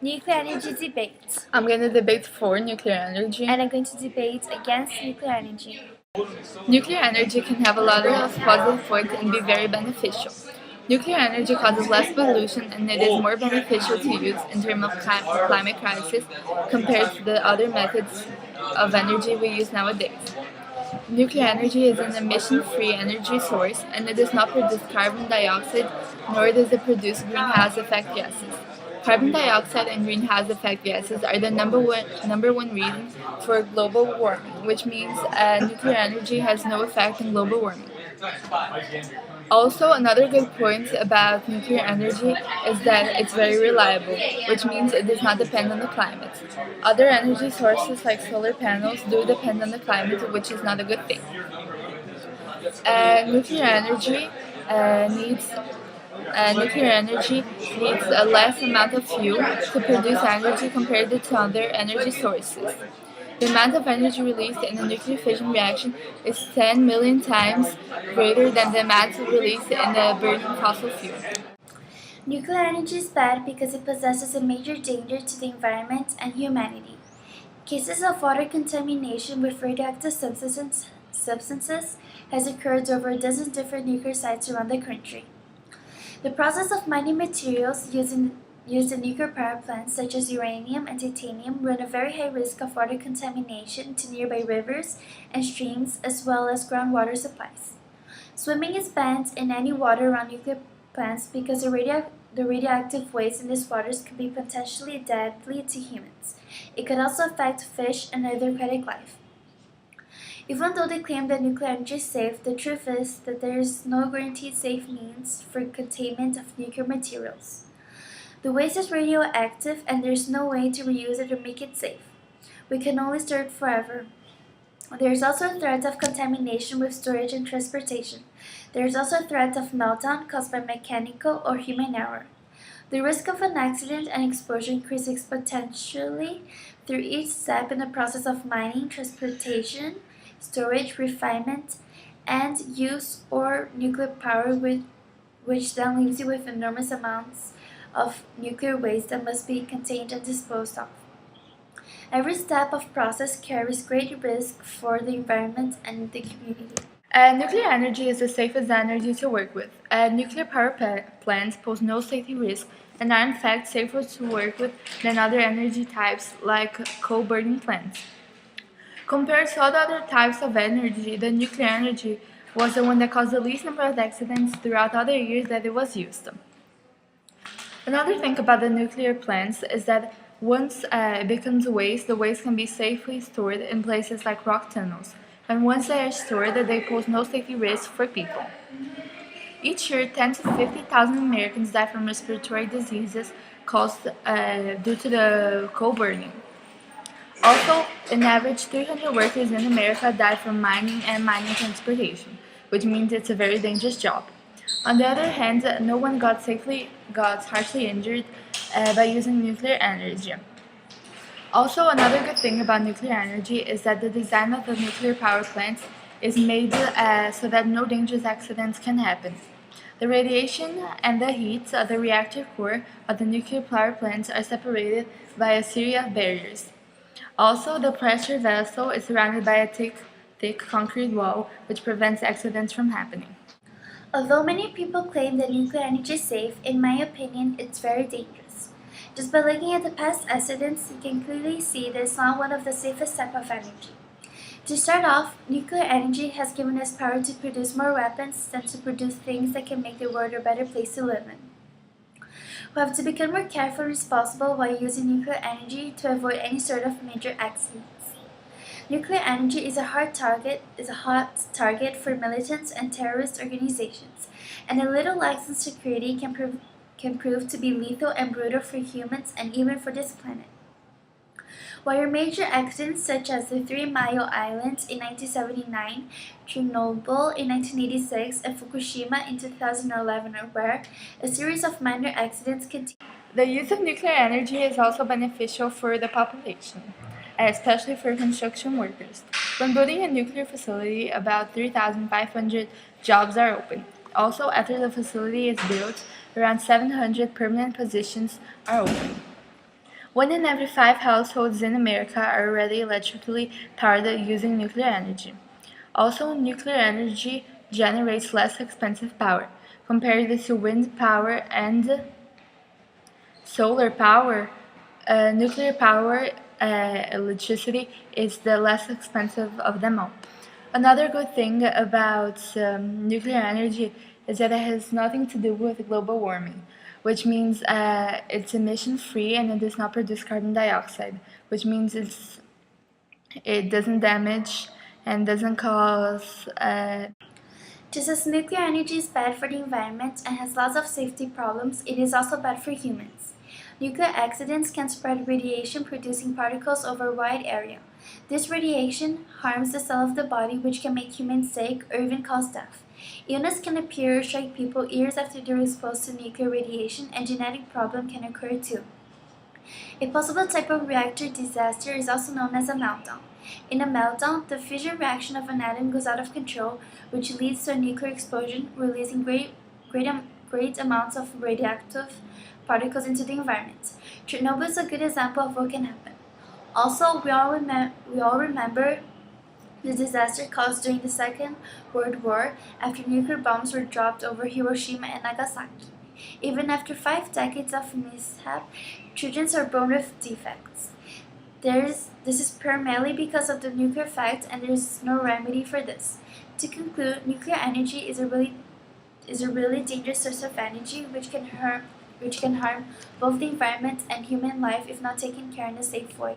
Nuclear energy debate. I'm going to debate for nuclear energy. And I'm going to debate against nuclear energy. Nuclear energy can have a lot of positive points and be very beneficial. Nuclear energy causes less pollution and it is more beneficial to use in terms of climate crisis compared to the other methods of energy we use nowadays. Nuclear energy is an emission-free energy source and it does not produce carbon dioxide nor does it produce greenhouse effect gases. Carbon dioxide and greenhouse effect gases are the number one reason for global warming, which means nuclear energy has no effect on global warming. Also, another good point about nuclear energy is that it's very reliable, which means it does not depend on the climate. Other energy sources like solar panels do depend on the climate, which is not a good thing. Nuclear energy needs a less amount of fuel to produce energy compared to other energy sources. The amount of energy released in a nuclear fission reaction is 10 million times greater than the amount released in the burning fossil fuel. Nuclear energy is bad because it possesses a major danger to the environment and humanity. Cases of water contamination with radioactive substances has occurred over a dozen different nuclear sites around the country. The process of mining materials used in nuclear power plants such as uranium and titanium run a very high risk of water contamination to nearby rivers and streams as well as groundwater supplies. Swimming is banned in any water around nuclear plants because the radioactive waste in these waters could be potentially deadly to humans. It could also affect fish and other aquatic life. Even though they claim that nuclear energy is safe, the truth is that there is no guaranteed safe means for containment of nuclear materials. The waste is radioactive and there is no way to reuse it or make it safe. We can only store it forever. There is also a threat of contamination with storage and transportation. There is also a threat of meltdown caused by mechanical or human error. The risk of an accident and explosion increases exponentially through each step in the process of mining, transportation, storage, refinement, and use or nuclear power, which then leaves you with enormous amounts of nuclear waste that must be contained and disposed of. Every step of process carries great risk for the environment and the community. Nuclear energy is the safest energy to work with. Nuclear power plants pose no safety risk and are in fact safer to work with than other energy types like coal-burning plants. Compared to all the other types of energy, the nuclear energy was the one that caused the least number of accidents throughout all the years that it was used. Another thing about the nuclear plants is that once it becomes waste, the waste can be safely stored in places like rock tunnels. And once they are stored, they pose no safety risk for people. Each year, 10 to 50,000 Americans die from respiratory diseases caused due to the coal burning. Also, on average, 300 workers in America die from mining and mining transportation, which means it's a very dangerous job. On the other hand, no one got harshly injured by using nuclear energy. Also, another good thing about nuclear energy is that the design of the nuclear power plants is made so that no dangerous accidents can happen. The radiation and the heat of the reactor core of the nuclear power plants are separated by a series of barriers. Also, the pressure vessel is surrounded by a thick concrete wall, which prevents accidents from happening. Although many people claim that nuclear energy is safe, in my opinion, it's very dangerous. Just by looking at the past accidents, you can clearly see that it's not one of the safest type of energy. To start off, nuclear energy has given us power to produce more weapons than to produce things that can make the world a better place to live in. We have to become more careful and responsible while using nuclear energy to avoid any sort of major accidents. Nuclear energy is a hot target for militants and terrorist organizations, and a little lax in security can prove to be lethal and brutal for humans and even for this planet. While major accidents such as the Three Mile Islands in 1979, Chernobyl in 1986, and Fukushima in 2011 are rare, a series of minor accidents continue. The use of nuclear energy is also beneficial for the population, especially for construction workers. When building a nuclear facility, about 3,500 jobs are open. Also, after the facility is built, around 700 permanent positions are open. 1 in every 5 households in America are already electrically powered using nuclear energy. Also, nuclear energy generates less expensive power. Compared to wind power and solar power, nuclear power electricity is the less expensive of them all. Another good thing about nuclear energy is that it has nothing to do with global warming, which means it's emission free and it does not produce carbon dioxide, which means it doesn't damage and doesn't cause Just as nuclear energy is bad for the environment and has lots of safety problems, it is also bad for humans. Nuclear accidents can spread radiation producing particles over a wide area. This radiation harms the cell of the body, which can make humans sick or even cause death. Illness can appear or strike people years after they are exposed to nuclear radiation, and genetic problems can occur too. A possible type of reactor disaster is also known as a meltdown. In a meltdown, the fission reaction of an atom goes out of control, which leads to a nuclear explosion, releasing great amounts of radioactive particles into the environment. Chernobyl is a good example of what can happen. Also, we all remember the disaster caused during the Second World War after nuclear bombs were dropped over Hiroshima and Nagasaki. Even after 5 decades of mishap, children are born with defects. This is primarily because of the nuclear effect, and there is no remedy for this. To conclude, nuclear energy is a really dangerous source of energy which can harm both the environment and human life if not taken care in a safe way.